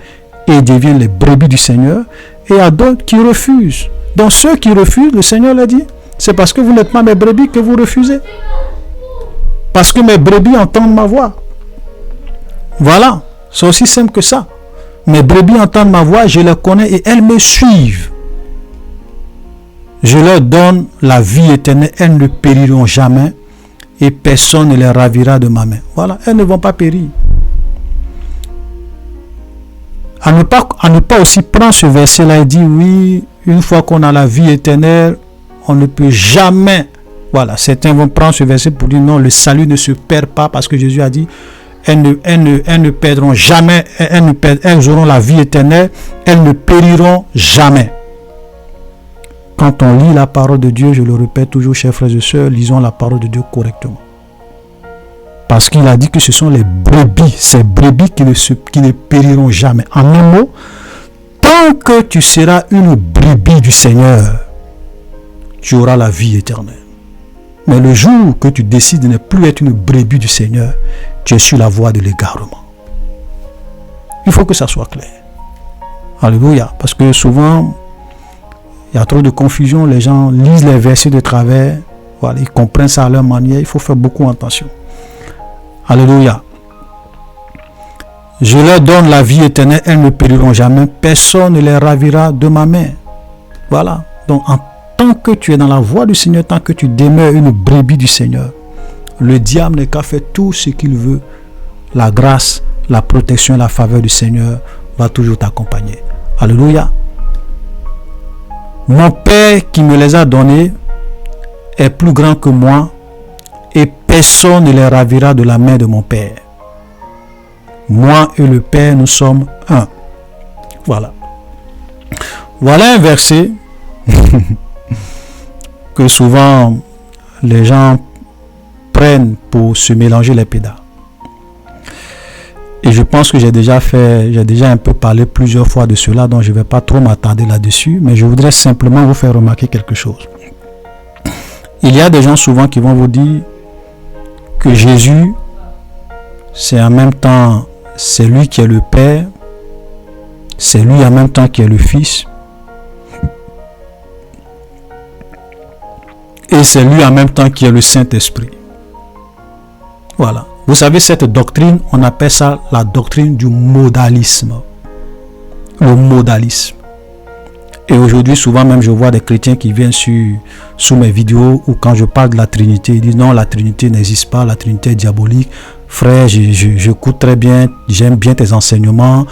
Speaker 1: et deviennent les brebis du Seigneur, et il y a d'autres qui refusent. Donc ceux qui refusent, le Seigneur l'a dit, c'est parce que vous n'êtes pas mes brebis que vous refusez. Parce que mes brebis entendent ma voix. Voilà, c'est aussi simple que ça. Mes brebis entendent ma voix, je les connais et elles me suivent. Je leur donne la vie éternelle, elles ne périront jamais et personne ne les ravira de ma main. Voilà, elles ne vont pas périr. À ne pas aussi prendre ce verset-là et dire oui, une fois qu'on a la vie éternelle, on ne peut jamais. Voilà, certains vont prendre ce verset pour dire non, le salut ne se perd pas parce que Jésus a dit elles ne perdront jamais, elles auront la vie éternelle, elles ne périront jamais. Quand on lit la parole de Dieu, je le répète toujours, chers frères et sœurs, lisons la parole de Dieu correctement. Parce qu'il a dit que ce sont les brebis, ces brebis qui ne périront jamais. En un mot, tant que tu seras une brebis du Seigneur, tu auras la vie éternelle. Mais le jour que tu décides de ne plus être une brebis du Seigneur, tu es sur la voie de l'égarement. Il faut que ça soit clair. Alléluia. Parce que souvent, il y a trop de confusion. Les gens lisent les versets de travers. Voilà, ils comprennent ça à leur manière. Il faut faire beaucoup attention. Alléluia. Je leur donne la vie éternelle. Elles ne périront jamais. Personne ne les ravira de ma main. Voilà. Donc, tant que tu es dans la voie du Seigneur, tant que tu demeures une brebis du Seigneur, le diable n'est qu'à faire tout ce qu'il veut. La grâce, la protection, la faveur du Seigneur va toujours t'accompagner. Alléluia. Mon Père qui me les a donnés est plus grand que moi et personne ne les ravira de la main de mon Père. Moi et le Père, nous sommes un. Voilà. Voilà un verset que souvent les gens prennent pour se mélanger les pédales. Et je pense que j'ai déjà un peu parlé plusieurs fois de cela, donc je ne vais pas trop m'attarder là-dessus, mais je voudrais simplement vous faire remarquer quelque chose. Il y a des gens souvent qui vont vous dire que Jésus, c'est en même temps, c'est lui qui est le Père, c'est lui en même temps qui est le Fils, et c'est lui en même temps qui est le Saint-Esprit. Voilà. Vous savez, cette doctrine, on appelle ça la doctrine du modalisme. Le modalisme. Et aujourd'hui, souvent même, je vois des chrétiens qui viennent sous mes vidéos où quand je parle de la Trinité, ils disent non, la Trinité n'existe pas, la Trinité est diabolique. Frère, j'écoute très bien, j'aime bien tes enseignements,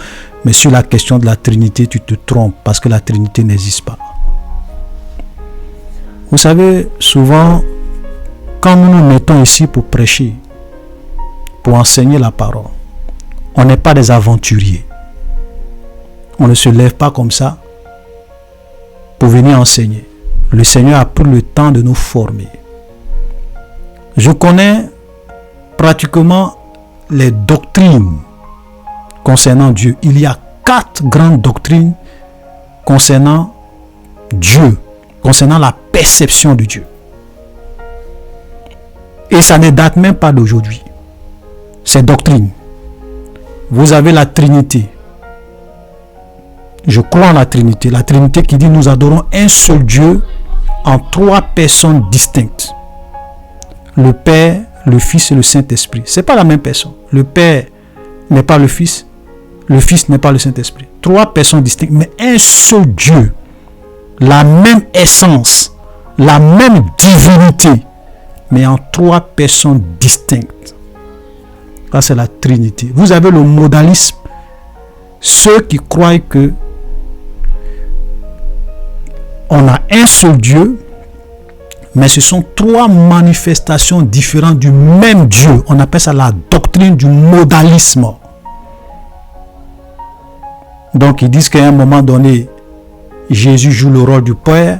Speaker 1: mais sur la question de la Trinité, tu te trompes parce que la Trinité n'existe pas. Vous savez, souvent, quand nous nous mettons ici pour prêcher, pour enseigner la parole, on n'est pas des aventuriers. On ne se lève pas comme ça pour venir enseigner. Le Seigneur a pris le temps de nous former. Je connais pratiquement les doctrines concernant Dieu. Il y a 4 grandes doctrines concernant Dieu, concernant la perception de Dieu. Et ça ne date même pas d'aujourd'hui. Ces doctrines. Vous avez la Trinité. Je crois en la Trinité. La Trinité qui dit nous adorons un seul Dieu en 3 personnes distinctes. Le Père, le Fils et le Saint-Esprit. Ce n'est pas la même personne. Le Père n'est pas le Fils. Le Fils n'est pas le Saint-Esprit. 3 personnes distinctes, mais un seul Dieu. La même essence. La même divinité. Mais en 3 personnes distinctes. Ça, c'est la Trinité. Vous avez le modalisme. Ceux qui croient que on a un seul Dieu, mais ce sont 3 manifestations différentes du même Dieu. On appelle ça la doctrine du modalisme. Donc, ils disent qu'à un moment donné, Jésus joue le rôle du Père,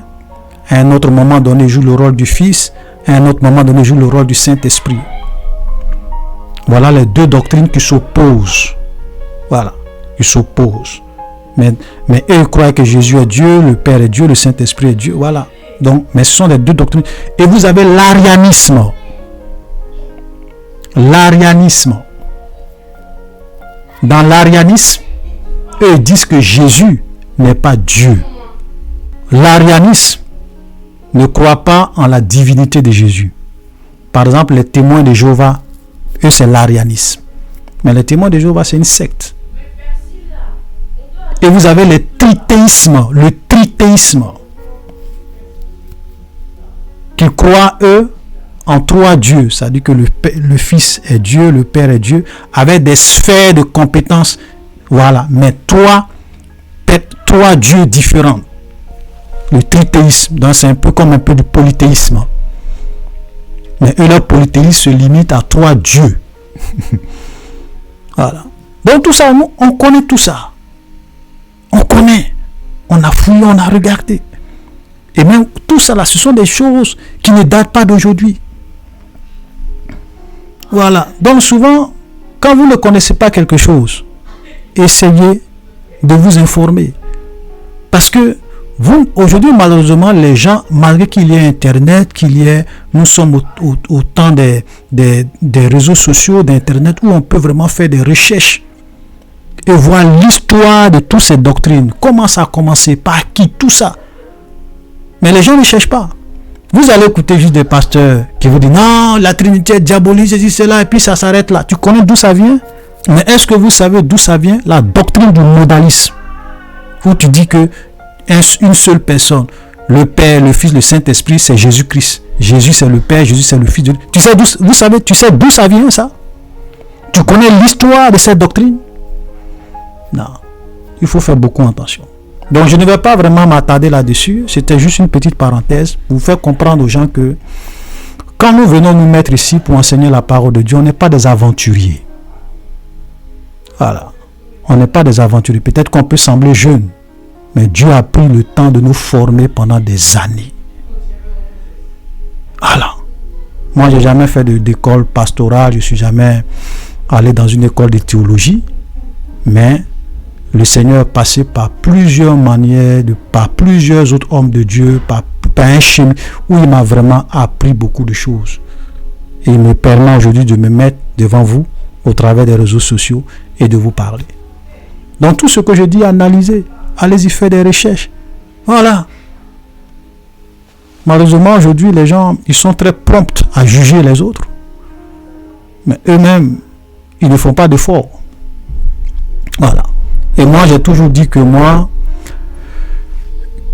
Speaker 1: à un autre moment donné, il joue le rôle du Fils, à un autre moment donné, il joue le rôle du Saint-Esprit. Voilà les 2 doctrines qui s'opposent. Voilà, qui s'opposent. Mais eux croient que Jésus est Dieu, le Père est Dieu, le Saint-Esprit est Dieu. Voilà. Donc, mais ce sont les 2 doctrines. Et vous avez l'arianisme. L'arianisme. Dans l'arianisme, eux disent que Jésus n'est pas Dieu. L'arianisme ne croit pas en la divinité de Jésus. Par exemple, les témoins de Jéhovah, eux, c'est l'arianisme. Mais les témoins de Jéhovah, c'est une secte. Et vous avez le trithéisme. Qu'ils croient, eux, en trois dieux. C'est-à-dire que le Fils est Dieu, le Père est Dieu, avec des sphères de compétences. Voilà. Mais trois dieux différents. Le trithéisme. Donc, c'est un peu comme un peu du polythéisme. Mais eux, leur polythéisme se limite à trois dieux. Voilà. Donc, tout ça, on connaît tout ça. On connaît. On a fouillé, on a regardé. Et même tout ça là, ce sont des choses qui ne datent pas d'aujourd'hui. Voilà. Donc souvent, quand vous ne connaissez pas quelque chose, essayez de vous informer. Parce que aujourd'hui, malheureusement, les gens, malgré qu'il y ait Internet, nous sommes au temps des réseaux sociaux, d'Internet, où on peut vraiment faire des recherches et voir l'histoire de toutes ces doctrines. Comment ça a commencé, par qui, tout ça. Mais les gens ne cherchent pas. Vous allez écouter juste des pasteurs qui vous disent non, la Trinité est diabolique, ceci, cela, et puis ça s'arrête là. Tu connais d'où ça vient? Mais est-ce que vous savez d'où ça vient? La doctrine du modalisme. Où tu dis que une seule personne, le Père, le Fils, le Saint-Esprit, c'est Jésus-Christ. Jésus, c'est le Père, Jésus, c'est le Fils de Dieu. Tu sais d'où ça vient, ça? Tu connais l'histoire de cette doctrine? Non. Il faut faire beaucoup attention. Donc, je ne vais pas vraiment m'attarder là-dessus. C'était juste une petite parenthèse pour vous faire comprendre aux gens que quand nous venons nous mettre ici pour enseigner la parole de Dieu, on n'est pas des aventuriers. Voilà. On n'est pas des aventuriers. Peut-être qu'on peut sembler jeune, mais Dieu a pris le temps de nous former pendant des années. Voilà. Moi, je n'ai jamais fait d'école pastorale. Je ne suis jamais allé dans une école de théologie. Mais le Seigneur est passé par plusieurs manières, par plusieurs autres hommes de Dieu, par un chemin où il m'a vraiment appris beaucoup de choses. Et il me permet aujourd'hui de me mettre devant vous au travers des réseaux sociaux et de vous parler. Donc tout ce que je dis, analysez. Allez-y faire des recherches. Voilà. Malheureusement, aujourd'hui, les gens, ils sont très prompts à juger les autres. Mais eux-mêmes, ils ne font pas d'efforts. Voilà. Et moi, j'ai toujours dit que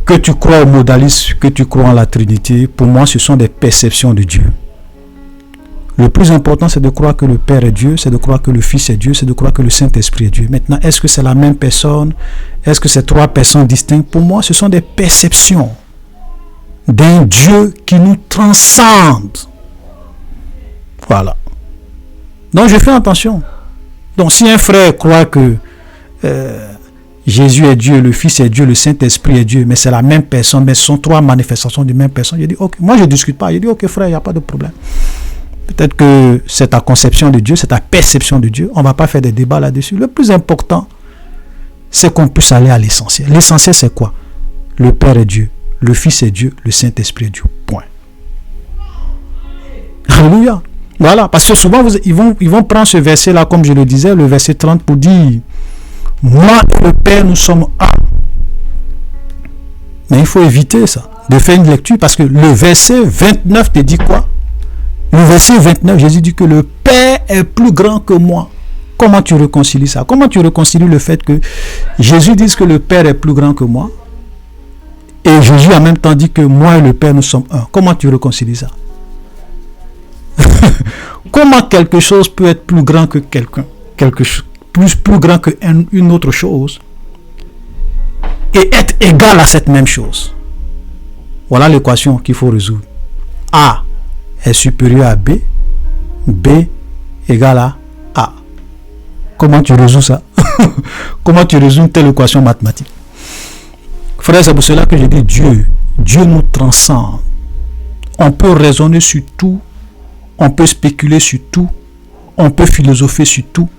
Speaker 1: que tu crois au modalisme, que tu crois en la Trinité, pour moi, ce sont des perceptions de Dieu. Le plus important, c'est de croire que le Père est Dieu, c'est de croire que le Fils est Dieu, c'est de croire que le Saint-Esprit est Dieu. Maintenant, est-ce que c'est la même personne? Est-ce que c'est trois personnes distinctes? Pour moi, ce sont des perceptions d'un Dieu qui nous transcende. Voilà. Donc, je fais attention. Donc, si un frère croit que Jésus est Dieu, le Fils est Dieu, le Saint-Esprit est Dieu, mais c'est la même personne, mais ce sont trois manifestations de même personne. Je dis, ok, moi je ne discute pas. Je dis, ok frère, il n'y a pas de problème. Peut-être que c'est ta conception de Dieu, c'est ta perception de Dieu. On ne va pas faire des débats là-dessus. Le plus important, c'est qu'on puisse aller à l'essentiel. L'essentiel, c'est quoi? Le Père est Dieu, le Fils est Dieu, le Saint-Esprit est Dieu. Point. Alléluia. Voilà, parce que souvent, ils vont prendre ce verset-là, comme je le disais, le verset 30, pour dire moi et le Père, nous sommes un. Mais il faut éviter ça, de faire une lecture, parce que le verset 29 te dit quoi? Le verset 29, Jésus dit que le Père est plus grand que moi. Comment tu réconcilies ça? Comment tu réconcilies le fait que Jésus dise que le Père est plus grand que moi, et Jésus en même temps dit que moi et le Père, nous sommes un? Comment tu réconcilies ça? Comment quelque chose peut être plus grand que quelqu'un? Quelque chose plus grand qu'une autre chose et être égal à cette même chose. Voilà l'équation qu'il faut résoudre. A est supérieur à B, B égale à A. Comment tu résous ça? Comment tu résous une telle équation mathématique? Frère, c'est pour cela que je dis Dieu nous transcende. On peut raisonner sur tout, on peut spéculer sur tout, on peut philosopher sur tout.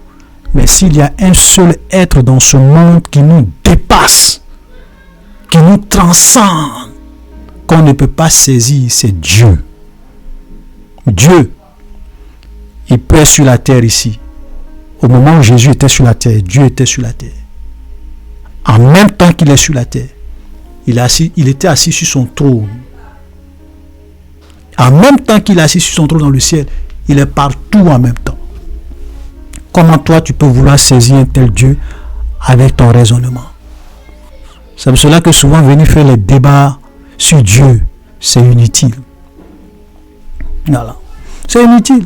Speaker 1: Mais s'il y a un seul être dans ce monde qui nous dépasse, qui nous transcende, qu'on ne peut pas saisir, c'est Dieu. Dieu, il peut être sur la terre ici. Au moment où Jésus était sur la terre, Dieu était sur la terre. En même temps qu'il est sur la terre, il était assis sur son trône. En même temps qu'il est assis sur son trône dans le ciel, il est partout en même temps. Comment toi tu peux vouloir saisir un tel Dieu avec ton raisonnement? C'est pour cela que souvent venir faire les débats sur Dieu, c'est inutile. Voilà. C'est inutile.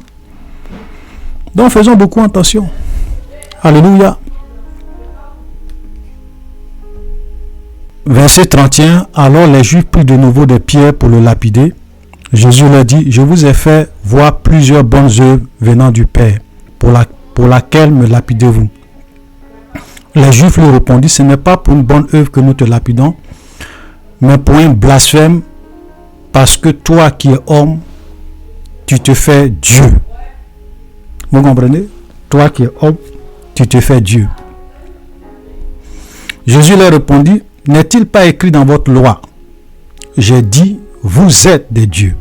Speaker 1: Donc faisons beaucoup attention. Alléluia. Verset 31. Alors les Juifs prirent de nouveau des pierres pour le lapider. Jésus leur dit, je vous ai fait voir plusieurs bonnes œuvres venant du Père, pour laquelle me lapidez-vous? Les Juifs lui répondirent, ce n'est pas pour une bonne œuvre que nous te lapidons, mais pour un blasphème, parce que toi qui es homme, tu te fais Dieu. Vous comprenez? Toi qui es homme, tu te fais Dieu. Jésus leur répondit, n'est-il pas écrit dans votre loi? J'ai dit, vous êtes des dieux.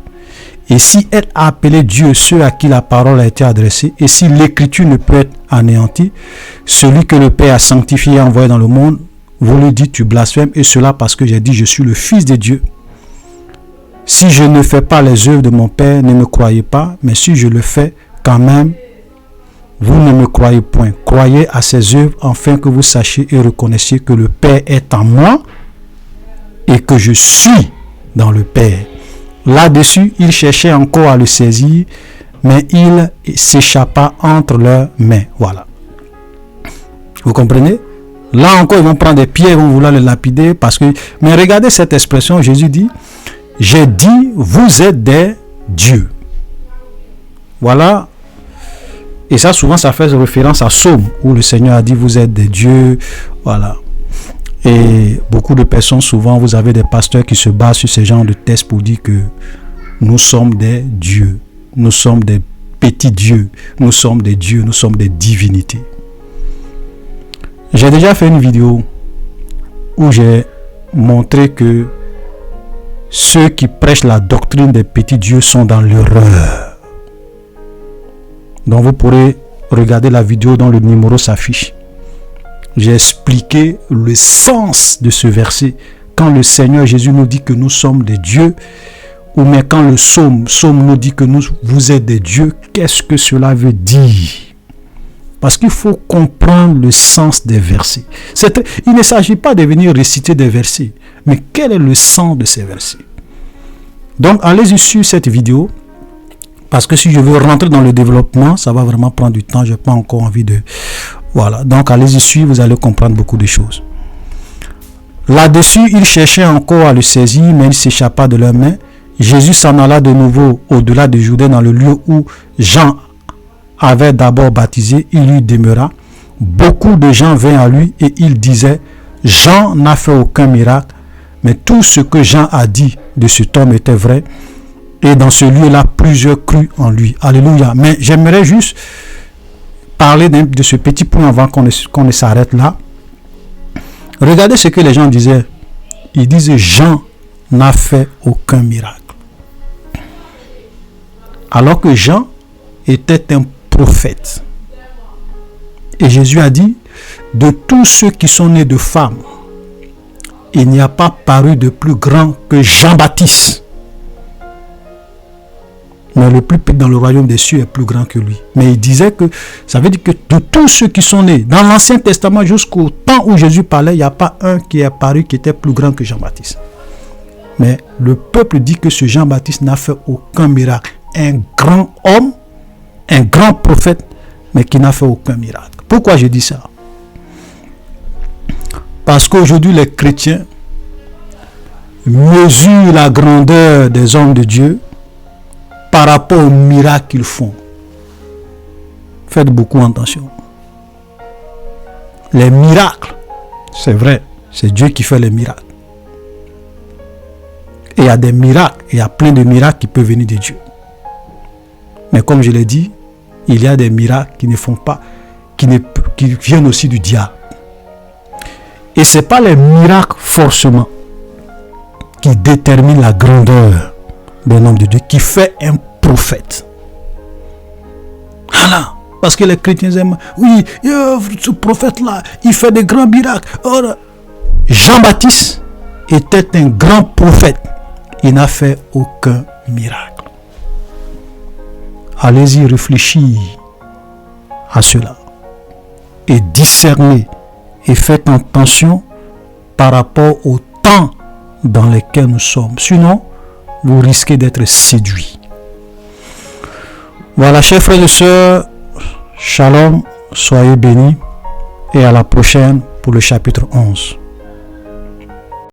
Speaker 1: Et si elle a appelé Dieu ceux à qui la parole a été adressée, et si l'écriture ne peut être anéantie, celui que le Père a sanctifié et envoyé dans le monde, vous lui dites, tu blasphèmes, et cela parce que j'ai dit, je suis le Fils de Dieu. Si je ne fais pas les œuvres de mon Père, ne me croyez pas, mais si je le fais quand même, vous ne me croyez point. Croyez à ses œuvres, afin que vous sachiez et reconnaissiez que le Père est en moi, et que je suis dans le Père. Là-dessus, il cherchait encore à le saisir, mais il s'échappa entre leurs mains. Voilà. Vous comprenez? Là encore, ils vont prendre des pierres, ils vont vouloir le lapider, parce que... Mais regardez cette expression, Jésus dit, j'ai dit, vous êtes des dieux. Voilà. Et ça, souvent, ça fait référence à Psaume, où le Seigneur a dit, vous êtes des dieux. Voilà. Et beaucoup de personnes, souvent, vous avez des pasteurs qui se basent sur ce genre de textes pour dire que nous sommes des dieux, nous sommes des petits dieux, nous sommes des dieux, nous sommes des divinités. J'ai déjà fait une vidéo où j'ai montré que ceux qui prêchent la doctrine des petits dieux sont dans l'erreur. Donc vous pourrez regarder la vidéo dont le numéro s'affiche. J'ai expliqué le sens de ce verset. Quand le Seigneur Jésus nous dit que nous sommes des dieux, ou mais quand le psaume nous dit que vous êtes des dieux, qu'est-ce que cela veut dire? Parce qu'il faut comprendre le sens des versets. Il ne s'agit pas de venir réciter des versets, mais quel est le sens de ces versets? Donc allez-y sur cette vidéo, parce que si je veux rentrer dans le développement, ça va vraiment prendre du temps, je n'ai pas encore envie de... Voilà, donc allez-y suivre, vous allez comprendre beaucoup de choses. Là-dessus, ils cherchaient encore à le saisir, mais il s'échappa de leurs mains. Jésus s'en alla de nouveau au-delà de Jourdain, dans le lieu où Jean avait d'abord baptisé. Il y demeura. Beaucoup de gens vinrent à lui et il disait, Jean n'a fait aucun miracle, mais tout ce que Jean a dit de cet homme était vrai. Et dans ce lieu-là, plusieurs crurent en lui. Alléluia. Mais j'aimerais juste parler de ce petit point avant qu'on ne s'arrête là. Regardez ce que les gens disaient. Ils disaient, Jean n'a fait aucun miracle. Alors que Jean était un prophète. Et Jésus a dit, de tous ceux qui sont nés de femmes, il n'y a pas paru de plus grand que Jean-Baptiste. Mais le plus petit dans le royaume des cieux est plus grand que lui. Mais il disait que, ça veut dire que de tous ceux qui sont nés, dans l'Ancien Testament jusqu'au temps où Jésus parlait, il n'y a pas un qui est apparu qui était plus grand que Jean-Baptiste. Mais le peuple dit que ce Jean-Baptiste n'a fait aucun miracle. Un grand homme, un grand prophète, mais qui n'a fait aucun miracle. Pourquoi je dis ça? Parce qu'aujourd'hui, les chrétiens mesurent la grandeur des hommes de Dieu par rapport aux miracles qu'ils font. Faites beaucoup attention. Les miracles, c'est vrai, c'est Dieu qui fait les miracles. Et il y a des miracles, il y a plein de miracles qui peuvent venir de Dieu. Mais comme je l'ai dit, il y a des miracles qui ne font pas, qui viennent aussi du diable. Et ce n'est pas les miracles forcément qui déterminent la grandeur d'un homme de Dieu, qui fait un prophète. Voilà. Parce que les chrétiens aiment, oui, ce prophète-là, il fait des grands miracles. Or, Jean-Baptiste était un grand prophète. Il n'a fait aucun miracle. Allez-y réfléchir à cela et discerner et faites attention par rapport au temps dans lequel nous sommes. Sinon, vous risquez d'être séduits. Voilà, chers frères et sœurs, shalom, soyez bénis et à la prochaine pour le chapitre 11.